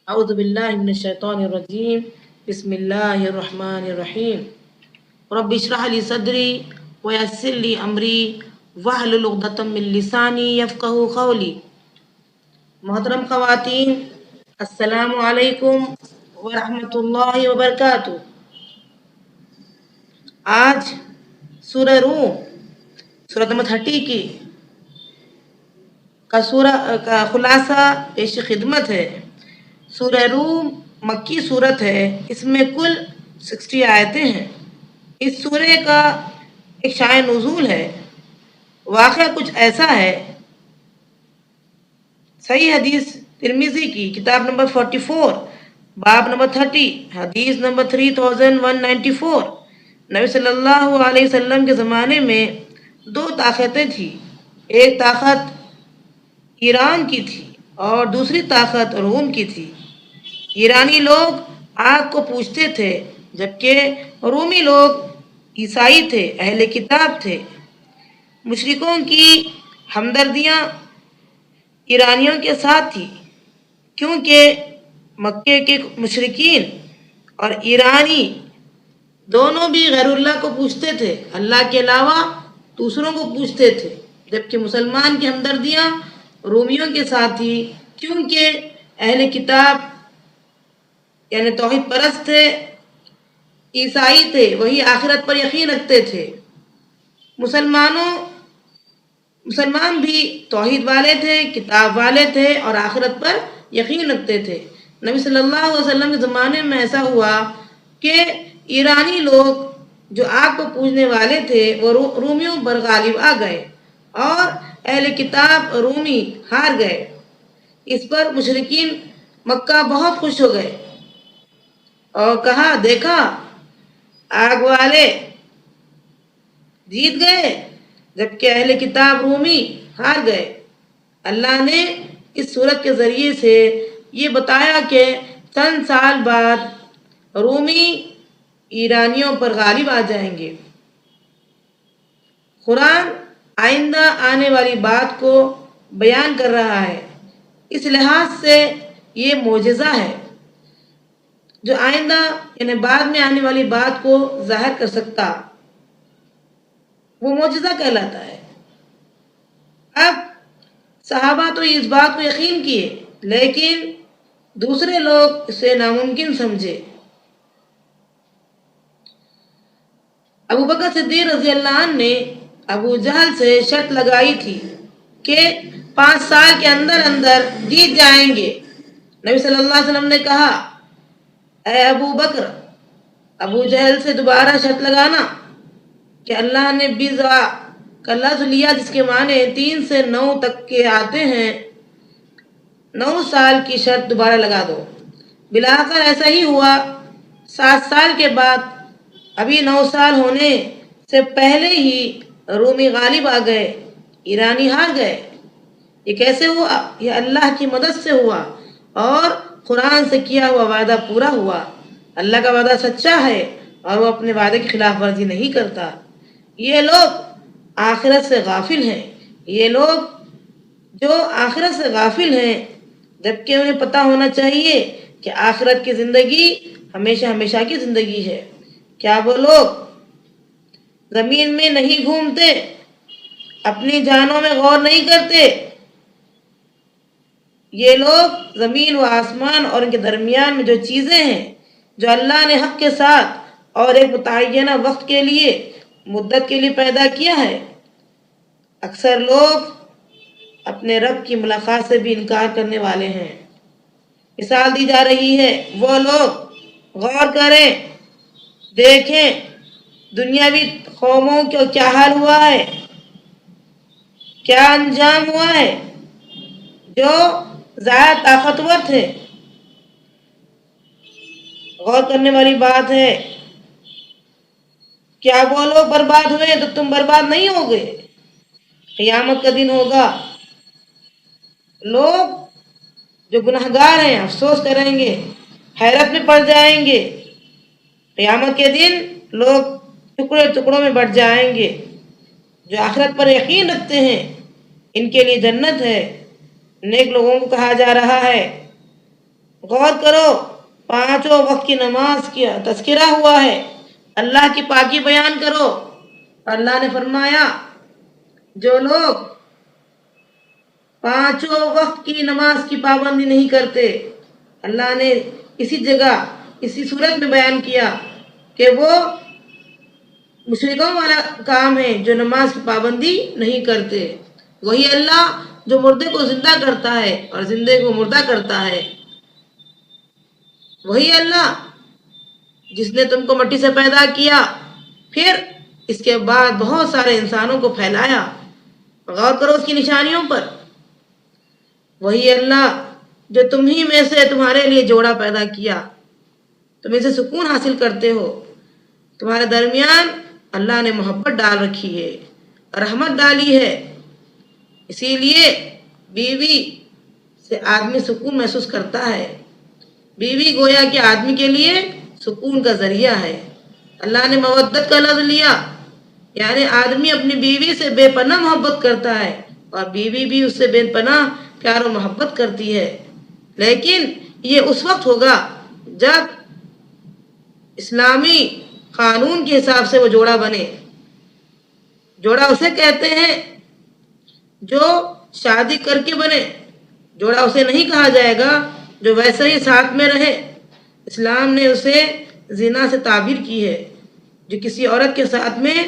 اعوذ باللہ من الشیطان الرجیم بسم اللہ الرحمن الرحیم رب اشرح لی صدری ویسر لی امری واحلل عقدۃ من لسانی یفقہوا قولی۔ محترم خواتین، السلام علیکم ورحمۃ اللہ وبرکاتہ۔ آج سورہ روم سورہ نمبر 30 کا خلاصہ پیش خدمت ہے۔ سورہ روم مکی صورت ہے، اس میں کل 60 آیتیں ہیں۔ اس سورے کا ایک شأن نزول ہے۔ واقعہ کچھ ایسا ہے، صحیح حدیث ترمذی کی کتاب نمبر 44 باب نمبر 30 حدیث نمبر 3194، نبی صلی اللہ علیہ وسلم کے زمانے میں 2 طاقتیں تھیں۔ ایک طاقت ایران کی تھی اور دوسری طاقت روم کی تھی۔ ایرانی لوگ آگ کو پوجتے تھے، جبکہ رومی لوگ عیسائی تھے، اہل کتاب تھے۔ مشرکوں کی ہمدردیاں ایرانیوں کے ساتھ تھی، کیونکہ مکے کے مشرکین اور ایرانی دونوں بھی غیر اللہ کو پوجتے تھے، اللہ کے علاوہ دوسروں کو پوجتے تھے، جبکہ مسلمان کی ہمدردیاں رومیوں کے ساتھ تھی، کیونکہ اہل کتاب یعنی توحید پرست تھے، عیسائی تھے، وہی آخرت پر یقین رکھتے تھے۔ مسلمان بھی توحید والے تھے، کتاب والے تھے اور آخرت پر یقین رکھتے تھے۔ نبی صلی اللہ علیہ وسلم کے زمانے میں ایسا ہوا کہ ایرانی لوگ جو آگ کو پوجنے والے تھے وہ رومیوں پر غالب آ گئے اور اہل کتاب رومی ہار گئے۔ اس پر مشرکین مکہ بہت خوش ہو گئے اور کہا، دیکھا آگ والے جیت گئے جبکہ اہل کتاب رومی ہار گئے۔ اللہ نے اس سورت کے ذریعے سے یہ بتایا کہ چند سال بعد رومی ایرانیوں پر غالب آ جائیں گے۔ قرآن آئندہ آنے والی بات کو بیان کر رہا ہے، اس لحاظ سے یہ معجزہ ہے جو آئندہ یعنی بعد میں آنے والی بات کو ظاہر کر سکتا، وہ معجزہ کہلاتا ہے۔ اب صحابہ تو اس بات کو یقین کیے، لیکن دوسرے لوگ اسے ناممکن سمجھے۔ ابو بکر صدیق رضی اللہ عنہ نے ابو جہل سے شرط لگائی تھی کہ 5 سال کے اندر اندر جیت جائیں گے۔ نبی صلی اللہ علیہ وسلم نے کہا، اے ابو بکر، ابو جہل سے دوبارہ شرط لگانا کہ اللہ نے بضع کا لفظ لیا جس کے معنی 3 سے 9 تک کے آتے ہیں، 9 سال کی شرط دوبارہ لگا دو۔ بالآخر ایسا ہی ہوا۔ 7 سال کے بعد ابھی 9 سال ہونے سے پہلے ہی رومی غالب آ گئے، ایرانی ہار گئے۔ یہ کیسے ہوا؟ یہ اللہ کی مدد سے ہوا اور قرآن سے کیا ہوا وعدہ پورا ہوا۔ اللہ کا وعدہ سچا ہے اور وہ اپنے وعدے کی خلاف ورزی نہیں کرتا۔ یہ لوگ آخرت سے غافل ہیں، یہ لوگ جو آخرت سے غافل ہیں، جبکہ انہیں پتہ ہونا چاہیے کہ آخرت کی زندگی ہمیشہ ہمیشہ کی زندگی ہے۔ کیا وہ لوگ زمین میں نہیں گھومتے، اپنی جانوں میں غور نہیں کرتے؟ یہ لوگ زمین و آسمان اور ان کے درمیان میں جو چیزیں ہیں جو اللہ نے حق کے ساتھ اور ایک متعینہ وقت کے لیے مدت کے لیے پیدا کیا ہے، اکثر لوگ اپنے رب کی ملاقات سے بھی انکار کرنے والے ہیں۔ مثال دی جا رہی ہے، وہ لوگ غور کریں، دیکھیں دنیاوی قوموں کا کیا حال ہوا ہے، کیا انجام ہوا ہے جو زیادہ طاقتور تھے۔ غور کرنے والی بات ہے، کیا وہ لوگ برباد ہوئے تو تم برباد نہیں ہوگے؟ قیامت کا دن ہوگا، لوگ جو گنہگار ہیں افسوس کریں گے، حیرت میں پڑ جائیں گے۔ قیامت کے دن لوگ ٹکڑے ٹکڑوں میں بٹ جائیں گے۔ جو آخرت پر یقین رکھتے ہیں ان کے لیے جنت ہے۔ نیک لوگوں کو کہا جا رہا ہے غور کرو، 5 وقت کی نماز کا تذکرہ ہوا ہے، اللہ کی پاکی بیان کرو۔ اللہ نے فرمایا جو لوگ 5 وقت کی نماز کی پابندی نہیں کرتے، اللہ نے اسی جگہ اسی صورت میں بیان کیا کہ وہ مشرکوں والا کام ہے جو نماز کی پابندی نہیں کرتے۔ وہی اللہ جو مردے کو زندہ کرتا ہے اور زندے کو مردہ کرتا ہے، وہی اللہ جس نے تم کو مٹی سے پیدا کیا، پھر اس کے بعد بہت سارے انسانوں کو پھیلایا۔ غور کرو اس کی نشانیوں پر۔ وہی اللہ جو تم ہی میں سے تمہارے لیے جوڑا پیدا کیا، تم اسے سکون حاصل کرتے ہو، تمہارے درمیان اللہ نے محبت ڈال رکھی ہے، رحمت ڈالی ہے، اسی لیے بیوی سے آدمی سکون محسوس کرتا ہے۔ بیوی گویا کہ آدمی کے لیے سکون کا ذریعہ ہے۔ اللہ نے مودت کا لفظ لیا، یعنی آدمی اپنی بیوی سے بے پناہ محبت کرتا ہے اور بیوی بھی اس سے بے پناہ پیار و محبت کرتی ہے، لیکن یہ اس وقت ہوگا جب اسلامی قانون کے حساب سے وہ جوڑا بنے۔ جوڑا اسے کہتے ہیں جو شادی کر کے بنے، جوڑا اسے نہیں کہا جائے گا جو ویسے ہی ساتھ میں رہے۔ اسلام نے اسے زنا سے تعبیر کی ہے، جو کسی عورت کے ساتھ میں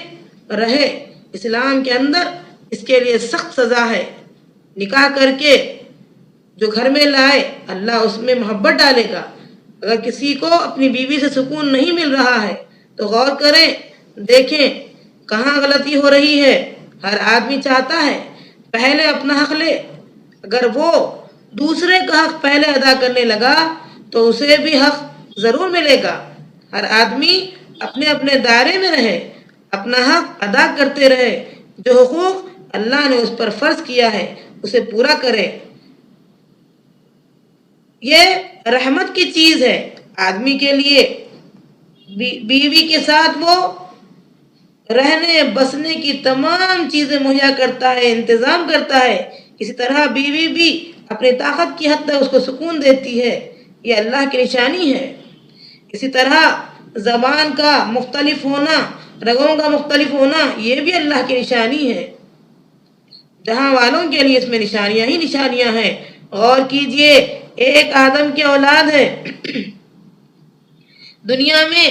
رہے، اسلام کے اندر اس کے لیے سخت سزا ہے۔ نکاح کر کے جو گھر میں لائے، اللہ اس میں محبت ڈالے گا۔ اگر کسی کو اپنی بیوی سے سکون نہیں مل رہا ہے تو غور کریں، دیکھیں کہاں غلطی ہو رہی ہے۔ ہر آدمی چاہتا ہے پہلے اپنا حق لے، اگر وہ دوسرے کا حق پہلے ادا کرنے لگا تو اسے بھی حق ضرور ملے گا۔ ہر آدمی اپنے اپنے دائرے میں رہے، اپنا حق ادا کرتے رہے، جو حقوق اللہ نے اس پر فرض کیا ہے اسے پورا کرے۔ یہ رحمت کی چیز ہے آدمی کے لیے۔ بیوی کے ساتھ وہ رہنے بسنے کی تمام چیزیں مہیا کرتا ہے، انتظام کرتا ہے۔ اسی طرح بیوی بھی اپنی طاقت کی حد تک اس کو سکون دیتی ہے، یہ اللہ کی نشانی ہے۔ اسی طرح زبان کا مختلف ہونا، رگوں کا مختلف ہونا، یہ بھی اللہ کی نشانی ہے۔ جہاں والوں کے لیے اس میں نشانیاں ہی نشانیاں ہیں۔ غور کیجئے، ایک آدم کی اولاد ہے۔ دنیا میں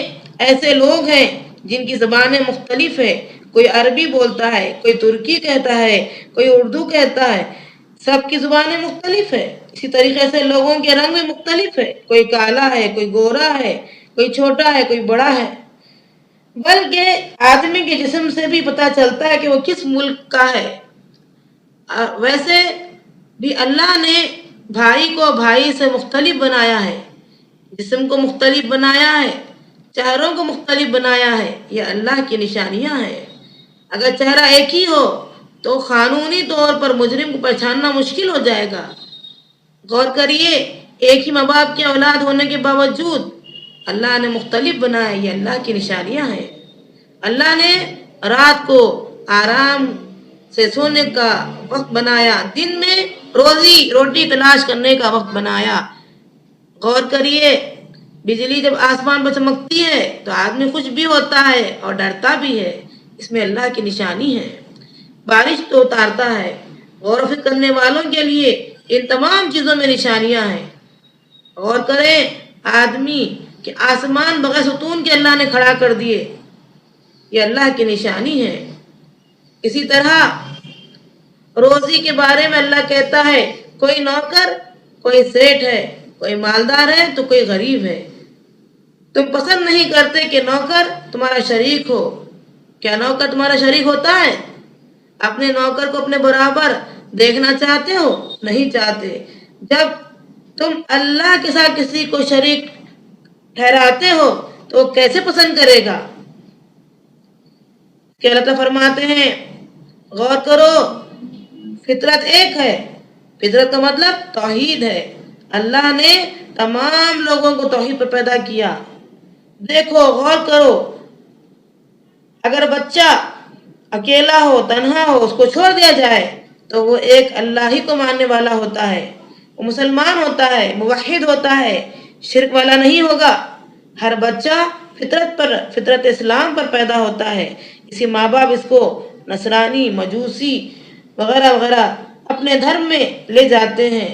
ایسے لوگ ہیں جن کی زبانیں مختلف ہیں، کوئی عربی بولتا ہے، کوئی ترکی کہتا ہے، کوئی اردو کہتا ہے، سب کی زبانیں مختلف ہیں۔ اسی طریقے سے لوگوں کے رنگ بھی مختلف ہے، کوئی کالا ہے، کوئی گورا ہے، کوئی چھوٹا ہے، کوئی بڑا ہے۔ بلکہ آدمی کے جسم سے بھی پتہ چلتا ہے کہ وہ کس ملک کا ہے۔ ویسے بھی اللہ نے بھائی کو بھائی سے مختلف بنایا ہے، جسم کو مختلف بنایا ہے، چہروں کو مختلف بنایا ہے، یہ اللہ کی نشانیاں ہیں۔ اگر چہرہ ایک ہی ہو تو قانونی طور پر مجرم کو پہچاننا مشکل ہو جائے گا۔ غور کریے، ایک ہی ماں باپ کی اولاد ہونے کے باوجود اللہ نے مختلف بنایا، یہ اللہ کی نشانیاں ہیں۔ اللہ نے رات کو آرام سے سونے کا وقت بنایا، دن میں روزی روٹی تلاش کرنے کا وقت بنایا۔ غور کریے، بجلی جب آسمان پر چمکتی ہے تو آدمی خوش بھی ہوتا ہے اور ڈرتا بھی ہے، اس میں اللہ کی نشانی ہے۔ بارش تو اتارتا ہے، غور و فکر کرنے والوں کے لیے ان تمام چیزوں میں نشانیاں ہیں۔ غور کریں، آدمی کہ آسمان بغیر ستون کے اللہ نے کھڑا کر دیے، یہ اللہ کی نشانی ہے۔ اسی طرح روزی کے بارے میں اللہ کہتا ہے، کوئی نوکر، کوئی سیٹھ ہے، کوئی مالدار ہے تو کوئی غریب ہے۔ تم پسند نہیں کرتے کہ نوکر تمہارا شریک ہو۔ کیا نوکر تمہارا شریک ہوتا ہے؟ اپنے نوکر کو اپنے برابر دیکھنا چاہتے ہو؟ نہیں چاہتے۔ جب تم اللہ کے ساتھ کسی کو شریک ٹھہراتے ہو تو وہ کیسے پسند کرے گا؟ کہ اللہ تعالیٰ فرماتے ہیں، غور کرو، فطرت ایک ہے۔ فطرت کا مطلب توحید ہے۔ اللہ نے تمام لوگوں کو توحید پر پیدا کیا۔ دیکھو، غور کرو، اگر بچہ اکیلا ہو، تنہا ہو، اس کو چھوڑ دیا جائے تو وہ ایک اللہ ہی کو ماننے والا ہوتا ہے۔ وہ مسلمان ہوتا ہے، موحد ہوتا ہے، شرک والا نہیں ہوگا۔ ہر بچہ فطرت اسلام پر پیدا ہوتا ہے، اسی ماں باپ اس کو نصرانی، مجوسی وغیرہ وغیرہ اپنے دھرم میں لے جاتے ہیں۔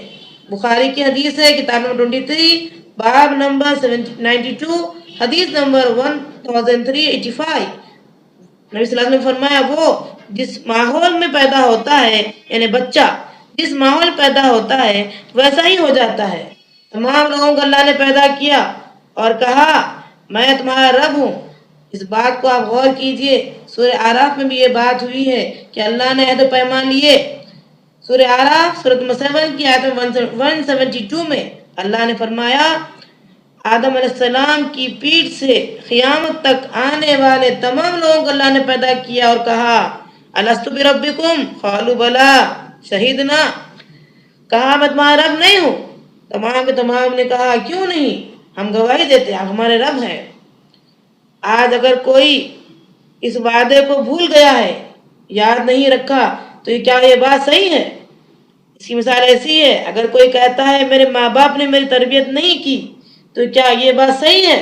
بخاری کی حدیث ہے، کتاب نمبر 23، باب نمبر 92، حدیث نمبر 1385۔ نبی صلی اللہ علیہ وسلم نے فرمایا وہ جس ماحول میں پیدا ہوتا ہے، یعنی بچہ جس ماحول پیدا ہوتا ہے ویسا ہی ہو جاتا ہے۔ تمام لوگوں کو اللہ نے پیدا کیا اور کہا میں تمہارا رب ہوں۔ اس بات کو آپ غور کیجئے، سورہ اعراف میں بھی یہ بات ہوئی ہے کہ اللہ نے عہد و پیمان لیے۔ سورہ اعراف سورۃ نمبر 7 کی آیت 172 میں اللہ نے فرمایا آدم علیہ السلام کی پیٹھ سے قیامت تک آنے والے تمام لوگوں کو اللہ نے پیدا کیا اور کہا الست بربکم قالوا بلا شہیدنا، کہا میں تمہارا رب نہیں ہوں؟ تمام کے تمام نے کہا کیوں نہیں، ہم گواہی دیتے آپ ہمارے رب ہیں۔ آج اگر کوئی اس وعدے کو بھول گیا ہے، یاد نہیں رکھا، تو کیا یہ بات صحیح ہے؟ اس کی مثال ایسی ہے، اگر کوئی کہتا ہے میرے ماں باپ نے میری تربیت نہیں کی، تو کیا یہ بات صحیح ہے؟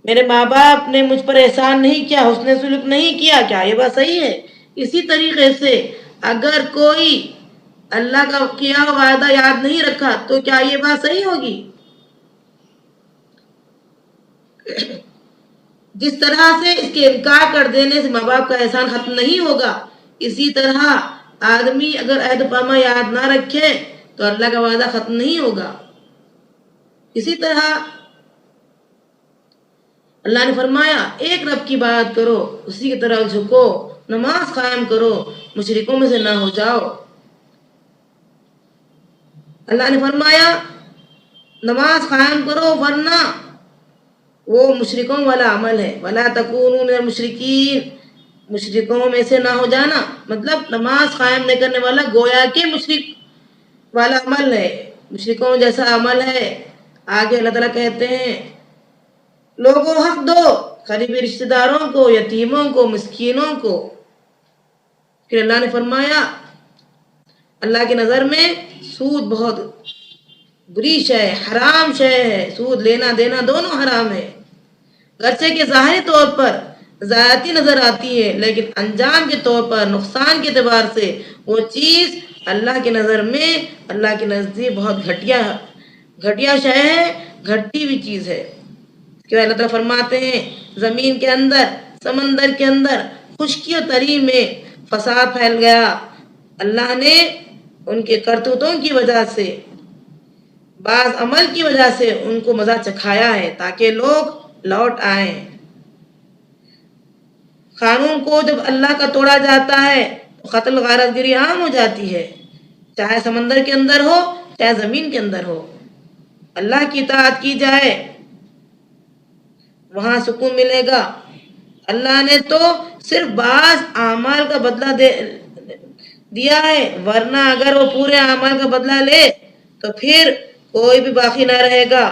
میرے ماں باپ نے مجھ پر احسان نہیں کیا، حسن سلوک نہیں کیا، کیا یہ بات صحیح ہے؟ اسی طریقے سے اگر کوئی اللہ کا کیا وعدہ یاد نہیں رکھا تو کیا یہ بات صحیح ہوگی؟ جس طرح سے اس کے انکار کر دینے سے ماں باپ کا احسان ختم نہیں ہوگا، اسی طرح آدمی اگر عہد و پیمان یاد نہ رکھے تو اللہ کا وعدہ ختم نہیں ہوگا۔ اسی طرح اللہ نے فرمایا ایک رب کی بات کرو، اسی کی طرف جھکو، نماز قائم کرو، مشرکوں میں سے نہ ہو جاؤ۔ اللہ نے فرمایا نماز قائم کرو ورنہ وہ مشرکوں والا عمل ہے، وَلَا تَكُونُوا مِنَ الْمُشْرِكِينَ، مشرکوں میں سے نہ ہو جانا، مطلب نماز قائم نہیں کرنے والا گویا کہ مشرک والا عمل ہے، مشرکوں جیسا عمل ہے۔ آگے اللہ تعالیٰ کہتے ہیں لوگوں حق دو، قریبی رشتہ داروں کو، یتیموں کو، مسکینوں کو۔ پھر اللہ نے فرمایا اللہ کی نظر میں سود بہت بری شے ہے، حرام شے ہے، سود لینا دینا دونوں حرام ہے۔ گرچہ کہ ظاہری طور پر زیادتی نظر آتی ہے، لیکن انجام کے طور پر نقصان کے اعتبار سے وہ چیز اللہ کی نظر میں اللہ کے نزدیک بہت گھٹیا شے ہے، گھٹی ہوئی چیز ہے۔ کہ اللہ تعالیٰ فرماتے ہیں زمین کے اندر، سمندر کے اندر خشکی و تری میں فساد پھیل گیا، اللہ نے ان کے کرتوتوں کی وجہ سے، بعض عمل کی وجہ سے ان کو مزہ چکھایا ہے تاکہ لوگ لوٹ آئیں۔ قانون کو جب اللہ کا توڑا جاتا ہے تو قتل غارت گری عام ہو جاتی ہے، چاہے سمندر کے اندر ہو چاہے زمین کے اندر ہو۔ اللہ کی اطاعت کی جائے وہاں سکون ملے گا۔ اللہ نے تو صرف بعض اعمال کا بدلہ دیا ہے، ورنہ اگر وہ پورے اعمال کا بدلہ لے تو پھر کوئی بھی باقی نہ رہے گا۔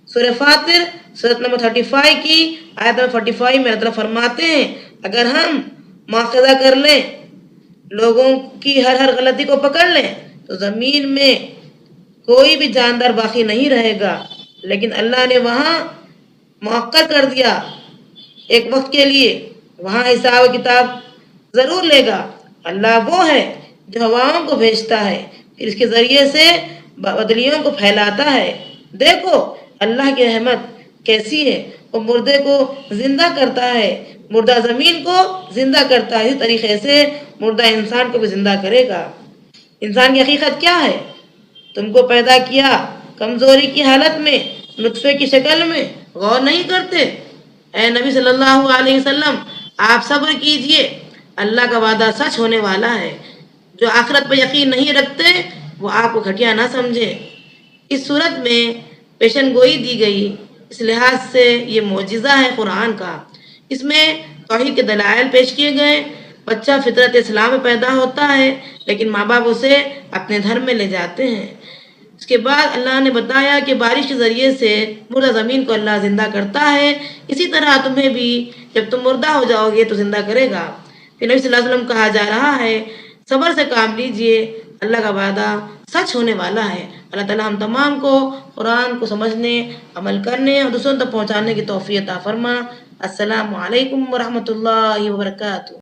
سورہ فاطر سورۃ نمبر 35 کی آیت نمبر 45 میں اللہ فرماتے ہیں اگر ہم مواخذہ کر لیں، لوگوں کی ہر غلطی کو پکڑ لیں تو زمین میں کوئی بھی جاندار باقی نہیں رہے گا، لیکن اللہ نے وہاں مؤخر کر دیا ایک وقت کے لیے، وہاں حساب و کتاب ضرور لے گا۔ اللہ وہ ہے جو ہواؤں کو بھیجتا ہے، پھر اس کے ذریعے سے بدلیوں کو پھیلاتا ہے۔ دیکھو اللہ کی رحمت کیسی ہے، وہ مردے کو زندہ کرتا ہے، مردہ زمین کو زندہ کرتا ہے، اسی طریقے سے مردہ انسان کو بھی زندہ کرے گا۔ انسان کی حقیقت کیا ہے؟ تم کو پیدا کیا کمزوری کی حالت میں، نطفے کی شکل میں، غور نہیں کرتے؟ اے نبی صلی اللہ علیہ وسلم آپ صبر کیجئے، اللہ کا وعدہ سچ ہونے والا ہے۔ جو آخرت پر یقین نہیں رکھتے وہ آپ کو گھٹیا نہ سمجھے۔ اس صورت میں پیشن گوئی دی گئی، اس لحاظ سے یہ معجزہ ہے قرآن کا۔ اس میں توحید کے دلائل پیش کیے گئے۔ بچہ فطرت اسلام میں پیدا ہوتا ہے لیکن ماں باپ اسے اپنے دھرم میں لے جاتے ہیں۔ اس کے بعد اللہ نے بتایا کہ بارش کے ذریعے سے مردہ زمین کو اللہ زندہ کرتا ہے، اسی طرح تمہیں بھی جب تم مردہ ہو جاؤ گے تو زندہ کرے گا۔ پھر نبی صلی اللہ علیہ وسلم کہا جا رہا ہے صبر سے کام لیجئے، اللہ کا وعدہ سچ ہونے والا ہے۔ اللہ تعالیٰ ہم تمام کو قرآن کو سمجھنے، عمل کرنے اور دوسروں تک پہنچانے کی توفیق عطا فرما۔ السلام علیکم ورحمۃ اللہ وبرکاتہ۔